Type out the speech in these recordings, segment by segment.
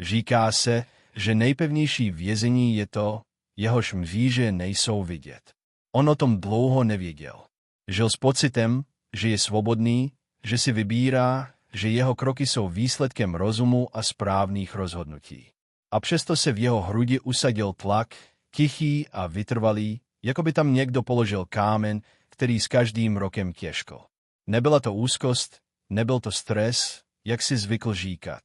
Říká se, že nejpevnější vězení je to, jehož mříže nejsou vidět. On o tom dlouho nevěděl. Žil s pocitem, že je svobodný, že si vybírá, že jeho kroky jsou výsledkem rozumu a správných rozhodnutí. A přesto se v jeho hrudi usadil tlak, tichý a vytrvalý, jako by tam někdo položil kámen, který s každým rokem těžkl. Nebyla to úzkost, nebyl to stres, jak si zvykl říkat.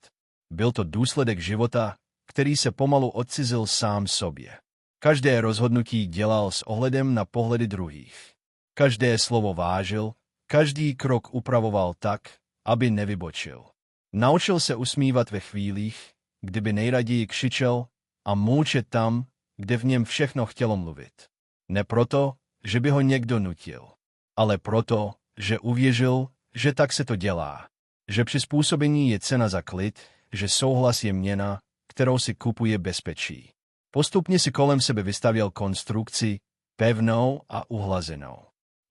Byl to důsledek života, který se pomalu odcizil sám sobě. Každé rozhodnutí dělal s ohledem na pohledy druhých. Každé slovo vážil, každý krok upravoval tak, aby nevybočil. Naučil se usmívat ve chvílích, kdyby nejraději křičel, a mlčet tam, kde v něm všechno chtělo mluvit. Ne proto, že by ho někdo nutil, ale proto, že uvěřil, že tak se to dělá. Že přizpůsobení je cena za klid, že souhlas je měna, kterou si kupuje bezpečí. Postupně si kolem sebe vystavěl konstrukci, pevnou a uhlazenou.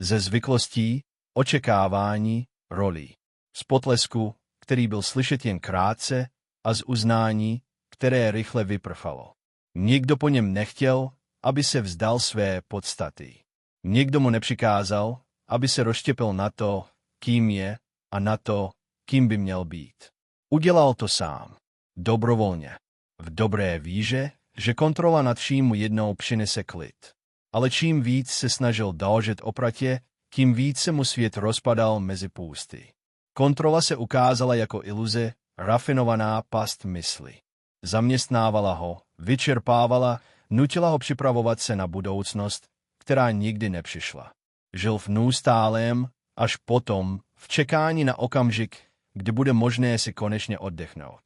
Ze zvyklostí, očekávání, rolí. Z potlesku, který byl slyšet jen krátce, a z uznání, které rychle vyprchalo. Nikdo po něm nechtěl, aby se vzdal své podstaty. Nikdo mu nepřikázal, aby se rozštěpil na to, kým je, a na to, kým by měl být. Udělal to sám. Dobrovolně. V dobré víře, že kontrola nad vším mu jednou přinese klid. Ale čím víc se snažil doložit opratě, tím víc se mu svět rozpadal mezi půsty. Kontrola se ukázala jako iluze, rafinovaná past mysli. Zaměstnávala ho, vyčerpávala, nutila ho připravovat se na budoucnost, která nikdy nepřišla. Žil v neustálém, až potom, v čekání na okamžik, kdy bude možné si konečně oddechnout.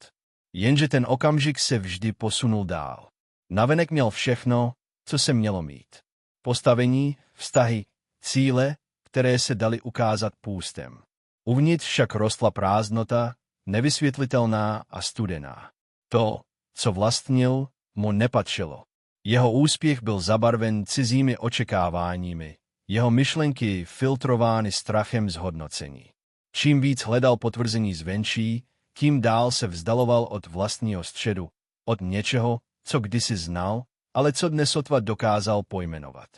Jenže ten okamžik se vždy posunul dál. Navenek měl všechno, co se mělo mít. Postavení, vztahy, cíle, které se daly ukázat půstem. Uvnitř však rostla prázdnota, nevysvětlitelná a studená. To, co vlastnil, mu nepatřilo. Jeho úspěch byl zabarven cizími očekáváními, jeho myšlenky filtrovány strachem z hodnocení. Čím víc hledal potvrzení zvenčí, tím dál se vzdaloval od vlastního středu, od něčeho, co kdysi znal, ale co dnes sotva dokázal pojmenovat.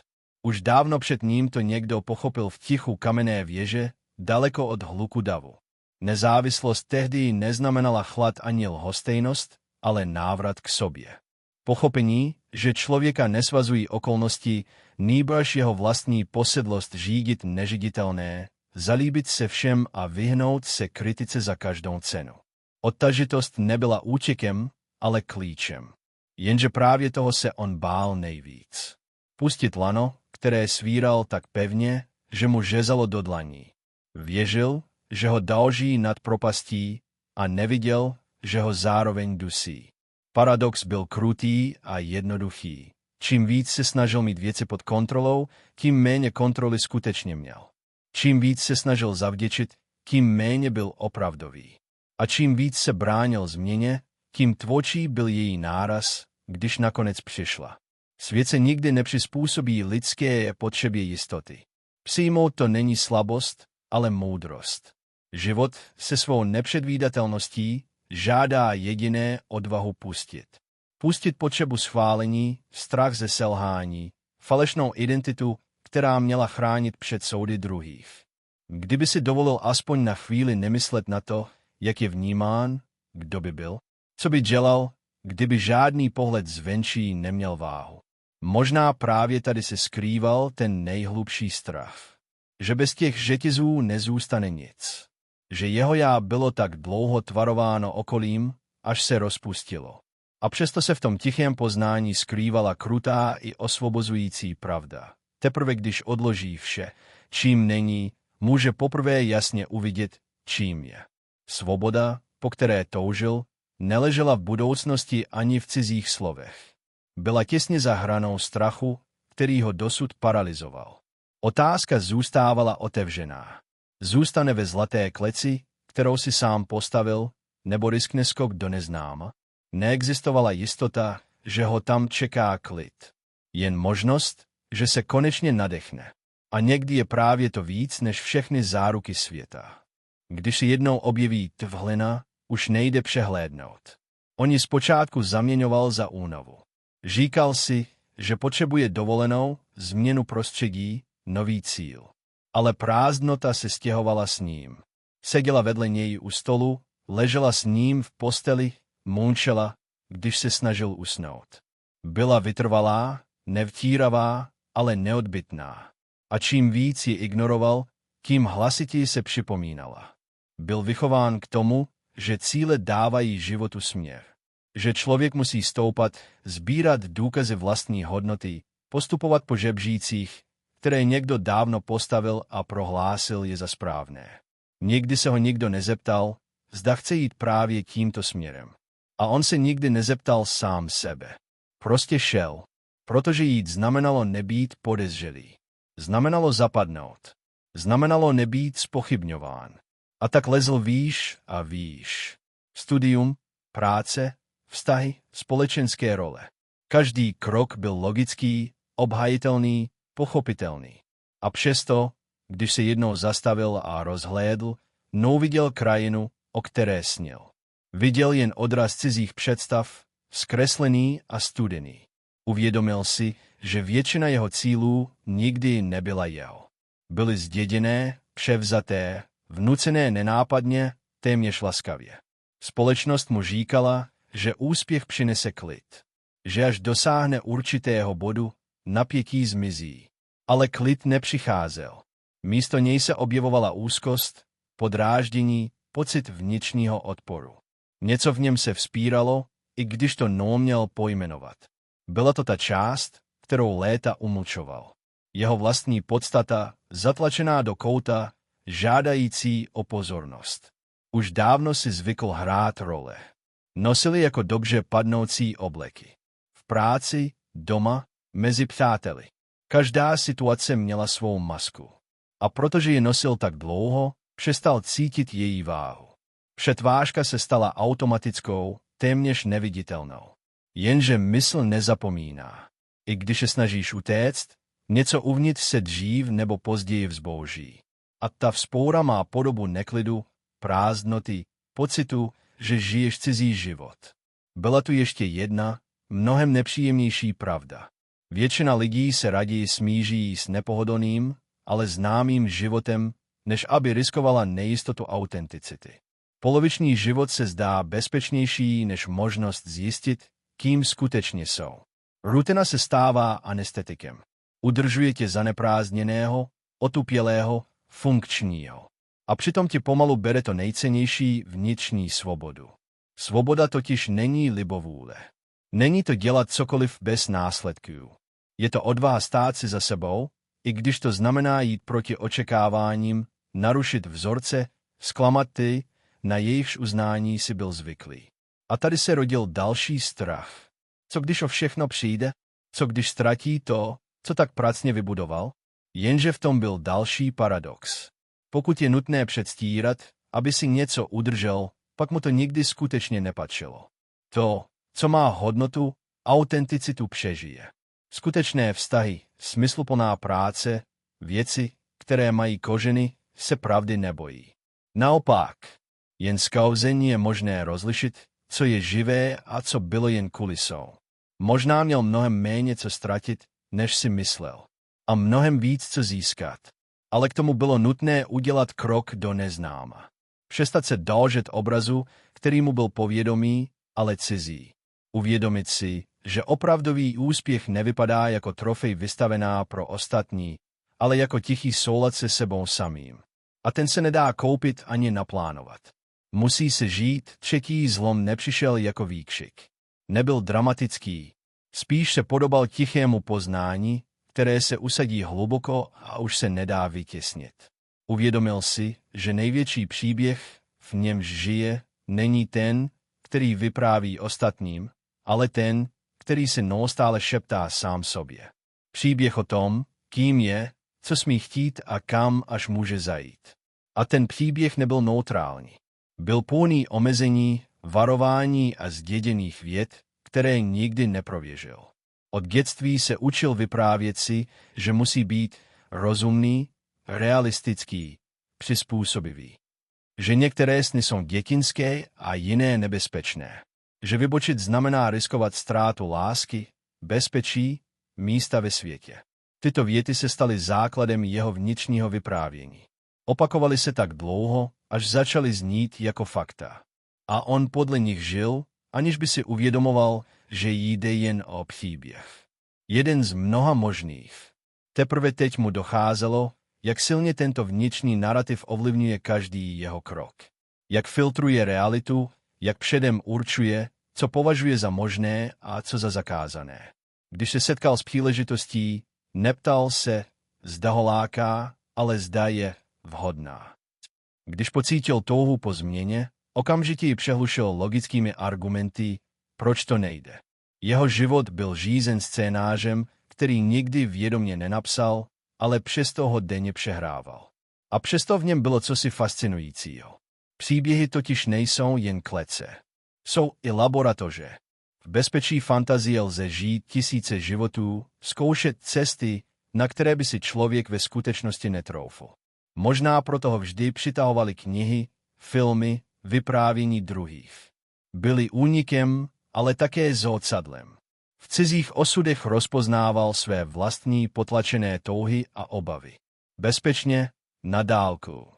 Už dávno před ním to někdo pochopil v tichu kamenné věže, daleko od hluku davu. Nezávislost tehdy neznamenala chlad ani lhostejnost, ale návrat k sobě. Pochopení, že člověka nesvazují okolnosti, nýbrž jeho vlastní posedlost řídit neřiditelné, zalíbit se všem a vyhnout se kritice za každou cenu. Odtažitost nebyla útěkem, ale klíčem. Jenže právě toho se on bál nejvíc. Pustit lano, které svíral tak pevně, že mu řezalo do dlaní. Věřil, že ho dalží nad propastí, a neviděl, že ho zároveň dusí. Paradox byl krutý a jednoduchý. Čím víc se snažil mít věci pod kontrolou, tím méně kontroly skutečně měl. Čím víc se snažil zavděčit, tím méně byl opravdový. A čím víc se bránil změně, tím tvůrčí byl její náraz, když nakonec přišla. Svět se nikdy nepřizpůsobí lidské potřebě jistoty. Přijmout to není slabost, ale moudrost. Život se svou nepředvídatelností žádá jediné odvahu pustit. Pustit potřebu schválení, strach ze selhání, falešnou identitu, která měla chránit před soudy druhých. Kdyby si dovolil aspoň na chvíli nemyslet na to, jak je vnímán, kdo by byl, co by dělal, kdyby žádný pohled zvenčí neměl váhu. Možná právě tady se skrýval ten nejhlubší strach. Že bez těch řetězů nezůstane nic. Že jeho já bylo tak dlouho tvarováno okolím, až se rozpustilo. A přesto se v tom tichém poznání skrývala krutá i osvobozující pravda. Teprve když odloží vše, čím není, může poprvé jasně uvidět, čím je. Svoboda, po které toužil, neležela v budoucnosti ani v cizích slovech. Byla těsně za hranou strachu, který ho dosud paralyzoval. Otázka zůstávala otevřená. Zůstane ve zlaté kleci, kterou si sám postavil, nebo riskne skok do neznáma? Neexistovala jistota, že ho tam čeká klid. Jen možnost, že se konečně nadechne. A někdy je právě to víc než všechny záruky světa. Když si jednou objeví tvhlina, už nejde přehlédnout. Oni zpočátku zaměňoval za únavu. Říkal si, že potřebuje dovolenou, změnu prostředí, nový cíl. Ale prázdnota se stěhovala s ním. Seděla vedle něj u stolu, ležela s ním v posteli, moučela, když se snažil usnout. Byla vytrvalá, nevtíravá, ale neodbytná. A čím víc ji ignoroval, tím hlasitěji se připomínala. Byl vychován k tomu, že cíle dávají životu směr. Že člověk musí stoupat, sbírat důkazy vlastní hodnoty, postupovat po žebřících, které někdo dávno postavil a prohlásil je za správné. Nikdy se ho nikdo nezeptal, zda chce jít právě tímto směrem. A on se nikdy nezeptal sám sebe. Prostě šel, protože jít znamenalo nebýt podezřelý. Znamenalo zapadnout. Znamenalo nebýt zpochybňován. A tak lezl výš a výš. Studium, práce, vztahy, společenské role. Každý krok byl logický, obhajitelný, pochopitelný. A přesto, když se jednou zastavil a rozhlédl, neuviděl krajinu, o které snil. Viděl jen odraz cizích představ, zkreslený a studený. Uvědomil si, že většina jeho cílů nikdy nebyla jeho. Byly zděděné, převzaté, vnucené nenápadně, téměř laskavě. Společnost mu říkala, že úspěch přinese klid. Že až dosáhne určitého bodu, napětí zmizí. Ale klid nepřicházel. Místo něj se objevovala úzkost, podráždění, pocit vnitřního odporu. Něco v něm se vzpíralo, i když to neuměl pojmenovat. Byla to ta část, kterou léta umlčoval. Jeho vlastní podstata, zatlačená do kouta, žádající o pozornost. Už dávno si zvykl hrát role. Nosili jako dobře padnoucí obleky. V práci, doma, mezi přáteli. Každá situace měla svou masku. A protože ji nosil tak dlouho, přestal cítit její váhu. Přetvářka se stala automatickou, téměř neviditelnou. Jenže mysl nezapomíná. I když se snažíš utéct, něco uvnitř se dřív nebo později vzbouří. A ta vzpoura má podobu neklidu, prázdnoty, pocitu, že žiješ cizí život. Byla tu ještě jedna, mnohem nepříjemnější pravda. Většina lidí se raději smíří s nepohodlným, ale známým životem, než aby riskovala nejistotu autenticity. Poloviční život se zdá bezpečnější než možnost zjistit, kým skutečně jsou. Rutina se stává anestetikem. Udržuje tě zaneprázdněného, otupělého, funkčního. A přitom ti pomalu bere to nejcennější vnitřní svobodu. Svoboda totiž není libovůle. Není to dělat cokoliv bez následků. Je to odvaha stát si za sebou, i když to znamená jít proti očekáváním, narušit vzorce, zklamat ty, na jejichž uznání si byl zvyklý. A tady se rodil další strach. Co když o všechno přijde? Co když ztratí to, co tak pracně vybudoval? Jenže v tom byl další paradox. Pokud je nutné předstírat, aby si něco udržel, pak mu to nikdy skutečně nepatřilo. To, co má hodnotu, autenticitu přežije. Skutečné vztahy, smysluplná práce, věci, které mají kořeny, se pravdy nebojí. Naopak, jen z kauzení je možné rozlišit, co je živé a co bylo jen kulisou. Možná měl mnohem méně co ztratit, než si myslel. A mnohem víc co získat. Ale k tomu bylo nutné udělat krok do neznáma. Přestat se doložit obrazu, který mu byl povědomý, ale cizí. Uvědomit si, že opravdový úspěch nevypadá jako trofej vystavená pro ostatní, ale jako tichý soulad se sebou samým. A ten se nedá koupit ani naplánovat. Musí se žít, třetí zlom nepřišel jako výkřik. Nebyl dramatický, spíš se podobal tichému poznání, které se usadí hluboko a už se nedá vytěsnit. Uvědomil si, že největší příběh, v němž žije, není ten, který vypráví ostatním, ale ten, který si neustále šeptá sám sobě. Příběh o tom, kým je, co smí chtít a kam až může zajít. A ten příběh nebyl neutrální. Byl plný omezení, varování a zděděných vět, které nikdy neprověřil. Od dětství se učil vyprávět si, že musí být rozumný, realistický, přizpůsobivý. Že některé sny jsou dětinské a jiné nebezpečné. že vybočit znamená riskovat ztrátu lásky, bezpečí, místa ve světě. Tyto věty se staly základem jeho vnitřního vyprávění. Opakovaly se tak dlouho, až začaly znít jako fakta. A on podle nich žil, aniž by si uvědomoval, že jde jen o příběh. Jeden z mnoha možných. Teprve teď mu docházelo, jak silně tento vnitřní narrativ ovlivňuje každý jeho krok. Jak filtruje realitu, jak předem určuje, co považuje za možné a co za zakázané. Když se setkal s příležitostí, neptal se, zda ho láká, ale zda je vhodná. Když pocítil touhu po změně, okamžitě ji přehlušil logickými argumenty, proč to nejde. Jeho život byl řízen scénářem, který nikdy vědomě nenapsal, ale přesto ho denně přehrával. A přesto v něm bylo cosi fascinujícího. Příběhy totiž nejsou jen klece. Jsou i laboratoře. V bezpečí fantazie lze žít tisíce životů, zkoušet cesty, na které by si člověk ve skutečnosti netroufl. Možná proto ho vždy přitahovaly knihy, filmy, vyprávění druhých. Byly únikem, ale také zrcadlem. V cizích osudech rozpoznával své vlastní potlačené touhy a obavy. Bezpečně, na dálku.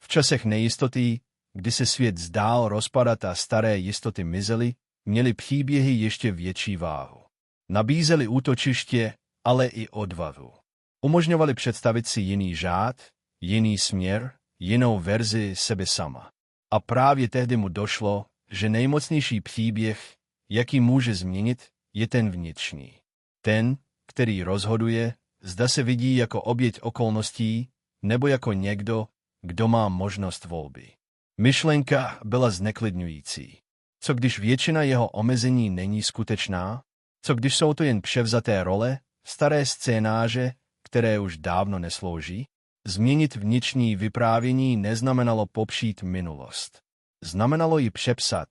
V časech nejistoty, kdy se svět zdál rozpadat a staré jistoty mizely, měly příběhy ještě větší váhu. Nabízely útočiště, ale i odvahu. Umožňovali představit si jiný řád, jiný směr, jinou verzi sebe sama. A právě tehdy mu došlo, že nejmocnější příběh, jaký může změnit, je ten vnitřní. Ten, který rozhoduje, zda se vidí jako oběť okolností, nebo jako někdo, kdo má možnost volby. Myšlenka byla zneklidňující. Co když většina jeho omezení není skutečná? Co když jsou to jen převzaté role, staré scénáře, které už dávno neslouží? Změnit vnitřní vyprávění neznamenalo popřít minulost. Znamenalo ji přepsat,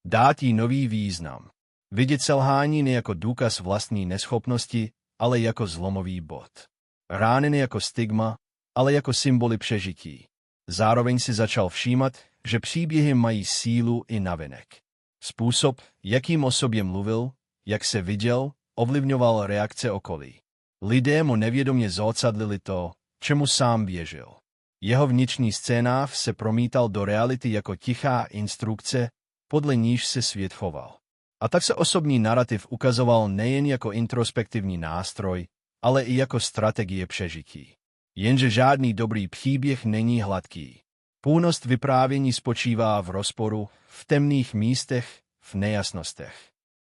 dát jí nový význam. Vidět selhání ne jako důkaz vlastní neschopnosti, ale jako zlomový bod. Rány jako stigma, ale jako symboly přežití. Zároveň si začal všímat, že příběhy mají sílu i navenek. Způsob, jakým o sobě mluvil, jak se viděl, ovlivňoval reakce okolí. Lidé mu nevědomě zrcadlili to, čemu sám věřil. Jeho vnitřní scénář se promítal do reality jako tichá instrukce, podle níž se svět choval. A tak se osobní narrativ ukazoval nejen jako introspektivní nástroj, ale i jako strategie přežití. Jenže žádný dobrý příběh není hladký. Půlnost vyprávění spočívá v rozporu, v temných místech, v nejasnostech.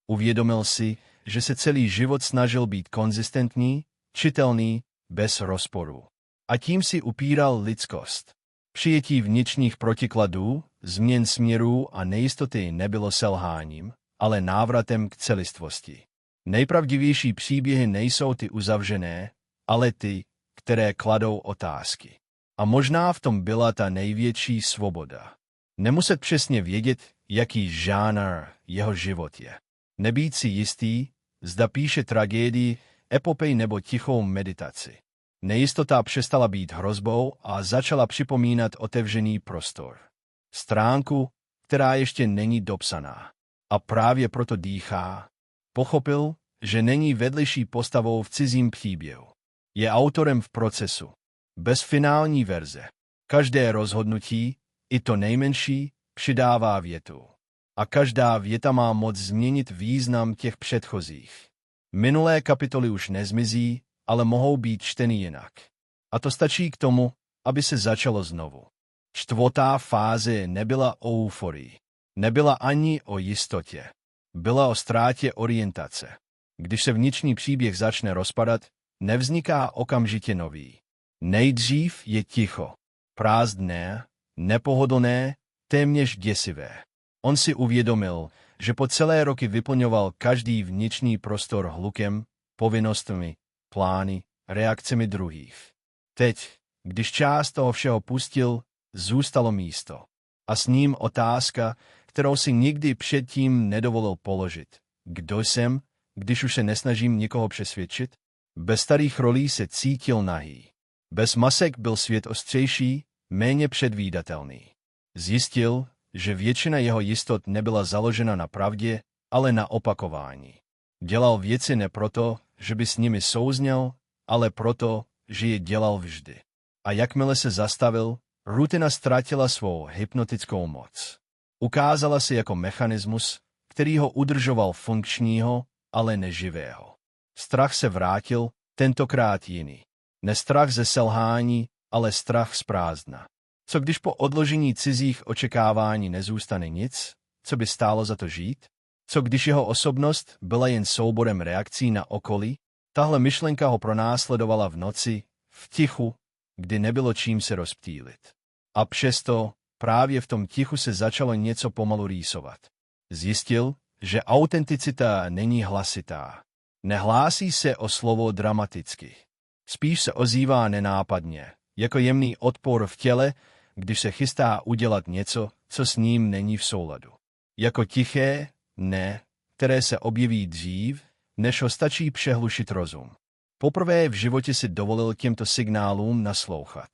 Uvědomil si, že se celý život snažil být konzistentní, čitelný, bez rozporu. A tím si upíral lidskost. Přijetí vnitřních protikladů, změn směrů a nejistoty nebylo selháním, ale návratem k celistvosti. Nejpravdivější příběhy nejsou ty uzavřené, ale ty, které kladou otázky. A možná v tom byla ta největší svoboda. Nemuset přesně vědět, jaký žánr jeho život je. Nebýt si jistý, zda píše tragédii, epopej nebo tichou meditaci. Nejistota přestala být hrozbou a začala připomínat otevřený prostor. Stránku, která ještě není dopsaná. A právě proto dýchá. Pochopil, že není vedlejší postavou v cizím příběhu. Je autorem v procesu. Bez finální verze. Každé rozhodnutí, i to nejmenší, přidává větu. A každá věta má moc změnit význam těch předchozích. Minulé kapitoly už nezmizí, ale mohou být čteny jinak. A to stačí k tomu, aby se začalo znovu. Čtvrtá fáze nebyla o euforii. Nebyla ani o jistotě. Byla o ztrátě orientace. Když se vnitřní příběh začne rozpadat, nevzniká okamžitě nový. Nejdřív je ticho, prázdné, nepohodlné, téměř děsivé. On si uvědomil, že po celé roky vyplňoval každý vnitřní prostor hlukem, povinnostmi, plány, reakcemi druhých. Teď, když část toho všeho pustil, zůstalo místo. A s ním otázka, kterou si nikdy předtím nedovolil položit. Kdo jsem, když už se nesnažím nikoho přesvědčit? Bez starých rolí se cítil nahý. Bez masek byl svět ostřejší, méně předvídatelný. Zjistil, že většina jeho jistot nebyla založena na pravdě, ale na opakování. Dělal věci ne proto, že by s nimi souzněl, ale proto, že je dělal vždy. A jakmile se zastavil, rutina ztratila svou hypnotickou moc. Ukázala se jako mechanismus, který ho udržoval funkčního, ale neživého. Strach se vrátil, tentokrát jiný. Ne strach ze selhání, ale strach z prázdna. Co když po odložení cizích očekávání nezůstane nic, co by stálo za to žít? Co když jeho osobnost byla jen souborem reakcí na okolí? Tahle myšlenka ho pronásledovala v noci, v tichu, kdy nebylo čím se rozptýlit. A přesto právě v tom tichu se začalo něco pomalu rýsovat. Zjistil, že autenticita není hlasitá. Nehlásí se o slovo dramaticky. Spíš se ozývá nenápadně, jako jemný odpor v těle, když se chystá udělat něco, co s ním není v souladu. Jako tiché ne, které se objeví dřív, než ho stačí přehlušit rozum. Poprvé v životě si dovolil těmto signálům naslouchat.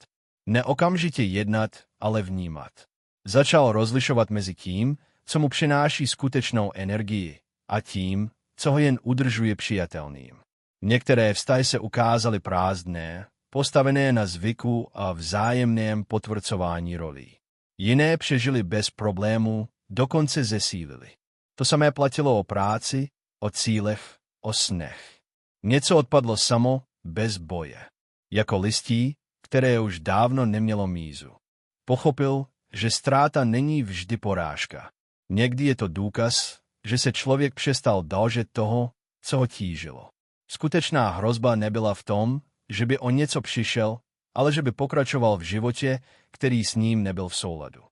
Ne okamžitě jednat, ale vnímat. Začal rozlišovat mezi tím, co mu přináší skutečnou energii, a tím, co ho jen udržuje přijatelným. Některé vztahy se ukázaly prázdné, postavené na zvyku a vzájemném potvrzování rolí. Jiné přežili bez problémů, dokonce zesílili. To samé platilo o práci, o cílech, o snech. Něco odpadlo samo, bez boje. Jako listí, které už dávno nemělo mízu. Pochopil, že ztráta není vždy porážka. Někdy je to důkaz, že se člověk přestal držet toho, co ho tížilo. Skutečná hrozba nebyla v tom, že by o něco přišel, ale že by pokračoval v životě, který s ním nebyl v souladu.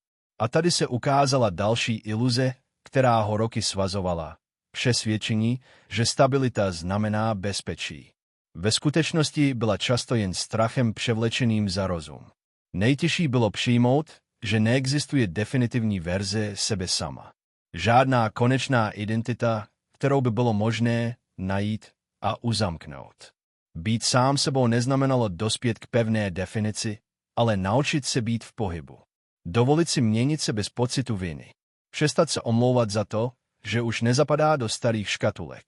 A tady se ukázala další iluze, která ho roky svazovala. Přesvědčení, že stabilita znamená bezpečí. Ve skutečnosti byla často jen strachem převlečeným za rozum. Nejtěžší bylo přijmout, že neexistuje definitivní verze sebe sama. Žádná konečná identita, kterou by bylo možné najít a uzamknout. Být sám sebou neznamenalo dospět k pevné definici, ale naučit se být v pohybu. Dovolit si měnit se bez pocitu viny. Přestat se omlouvat za to, že už nezapadá do starých škatulek.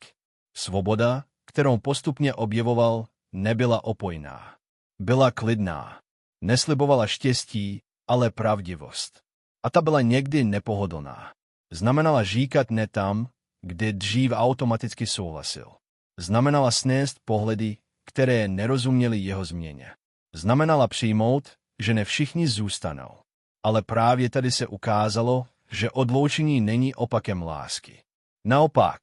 Svoboda, kterou postupně objevoval, nebyla opojná. Byla klidná. Neslibovala štěstí, ale pravdivost. A ta byla někdy nepohodlná. Znamenala říkat ne tam, kde dřív automaticky souhlasil. Znamenala snést pohledy, které nerozuměly jeho změně. Znamenala přijmout, že ne všichni zůstanou. Ale právě tady se ukázalo, že odloučení není opakem lásky. Naopak,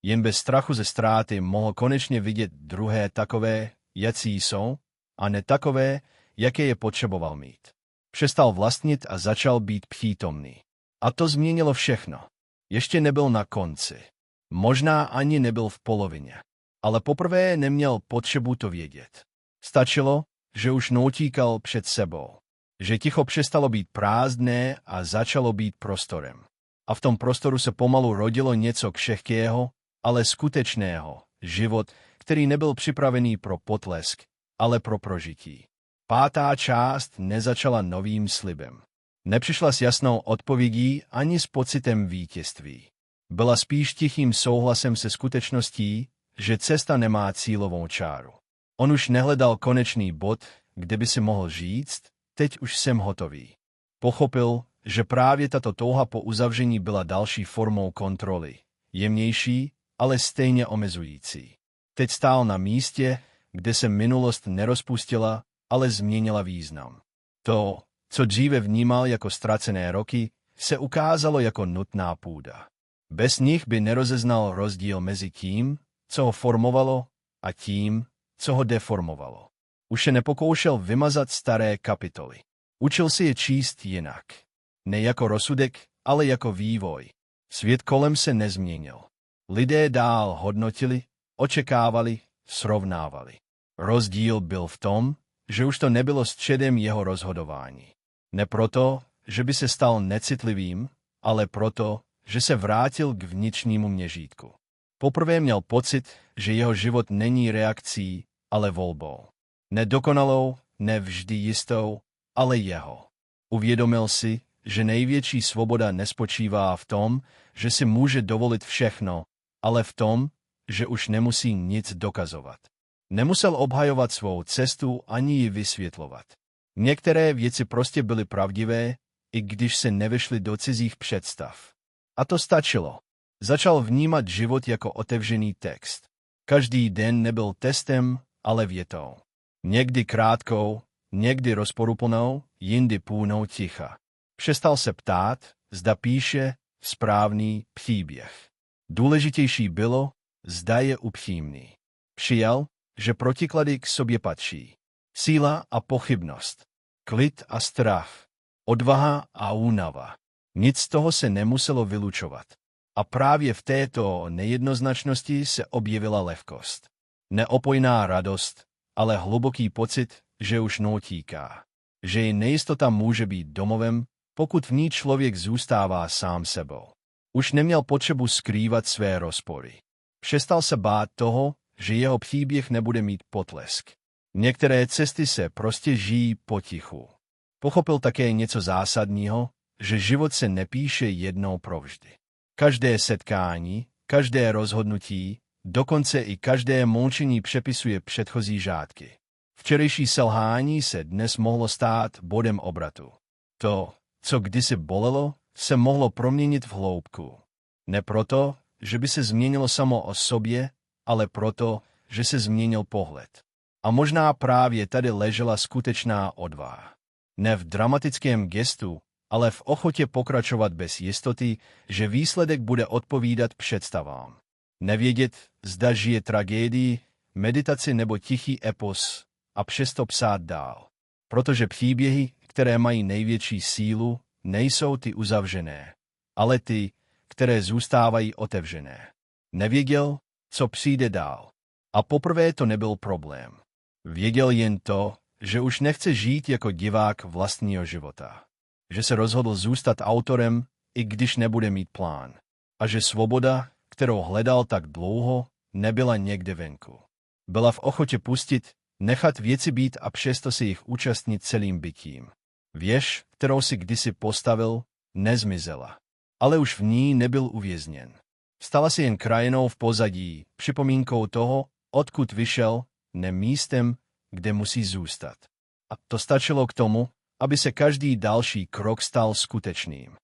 jen bez strachu ze ztráty mohl konečně vidět druhé takové, jací jsou, a ne takové, jaké je potřeboval mít. Přestal vlastnit a začal být přítomný. A to změnilo všechno. Ještě nebyl na konci. Možná ani nebyl v polovině. Ale poprvé neměl potřebu to vědět. Stačilo, že už neutíkal před sebou. Že ticho přestalo být prázdné a začalo být prostorem. A v tom prostoru se pomalu rodilo něco křehkého, ale skutečného. Život, který nebyl připravený pro potlesk, ale pro prožití. 5. část nezačala novým slibem. Nepřišla s jasnou odpovědí ani s pocitem vítězství. Byla spíš tichým souhlasem se skutečností, že cesta nemá cílovou čáru. On už nehledal konečný bod, kde by si mohl říct, teď už jsem hotový. Pochopil, že právě tato touha po uzavření byla další formou kontroly. Jemnější, ale stejně omezující. Teď stál na místě, kde se minulost nerozpustila, ale změnila význam. To, co dříve vnímal jako ztracené roky, se ukázalo jako nutná půda. Bez nich by nerozeznal rozdíl mezi tím, co ho formovalo, a tím, co ho deformovalo. Už se nepokoušel vymazat staré kapitoly. Učil si je číst jinak. Ne jako rozsudek, ale jako vývoj. Svět kolem se nezměnil. Lidé dál hodnotili, očekávali, srovnávali. Rozdíl byl v tom, že už to nebylo středem jeho rozhodování. Ne proto, že by se stal necitlivým, ale proto, že se vrátil k vnitřnímu měřítku. Poprvé měl pocit, že jeho život není reakcí, ale volbou. Nedokonalou, nevždy jistou, ale jeho. Uvědomil si, že největší svoboda nespočívá v tom, že si může dovolit všechno, ale v tom, že už nemusí nic dokazovat. Nemusel obhajovat svou cestu ani ji vysvětlovat. Některé věci prostě byly pravdivé, i když se nevešly do cizích představ. A to stačilo. Začal vnímat život jako otevřený text. Každý den nebyl testem, ale větou. Někdy krátkou, někdy rozporuplnou, jindy plnou ticha. Přestal se ptát, zda píše správný příběh. Důležitější bylo, zda je upřímný. Přijal, že protiklady k sobě patří. Síla a pochybnost. Klid a strach. Odvaha a únava. Nic z toho se nemuselo vylučovat. A právě v této nejednoznačnosti se objevila lehkost. Neopojná radost, ale hluboký pocit, že už neutíká. Že i nejistota může být domovem, pokud v ní člověk zůstává sám sebou. Už neměl potřebu skrývat své rozpory. Přestal se bát toho, že jeho příběh nebude mít potlesk. Některé cesty se prostě žijí potichu. Pochopil také něco zásadního, že život se nepíše jednou provždy. Každé setkání, každé rozhodnutí, dokonce i každé mlčení přepisuje předchozí řádky. Včerejší selhání se dnes mohlo stát bodem obratu. To, co kdysi bolelo, se mohlo proměnit v hloubku. Ne proto, že by se změnilo samo o sobě, ale proto, že se změnil pohled. A možná právě tady ležela skutečná odvaha. Ne v dramatickém gestu, ale v ochotě pokračovat bez jistoty, že výsledek bude odpovídat představám. Nevědět, zda žije tragédii, meditaci nebo tichý epos, a přesto psát dál. Protože příběhy, které mají největší sílu, nejsou ty uzavřené, ale ty, které zůstávají otevřené. Nevěděl, co přijde dál. A poprvé to nebyl problém. Věděl jen to, že už nechce žít jako divák vlastního života. Že se rozhodl zůstat autorem, i když nebude mít plán. A že svoboda, kterou hledal tak dlouho, nebyla někde venku. Byla v ochotě pustit, nechat věci být a přesto se jich účastnit celým bytím. Věž, kterou si kdysi postavil, nezmizela. Ale už v ní nebyl uvězněn. Stala se jen krajinou v pozadí, připomínkou toho, odkud vyšel, ne místem, kde musí zůstat. A to stačilo k tomu, aby se každý další krok stal skutečným.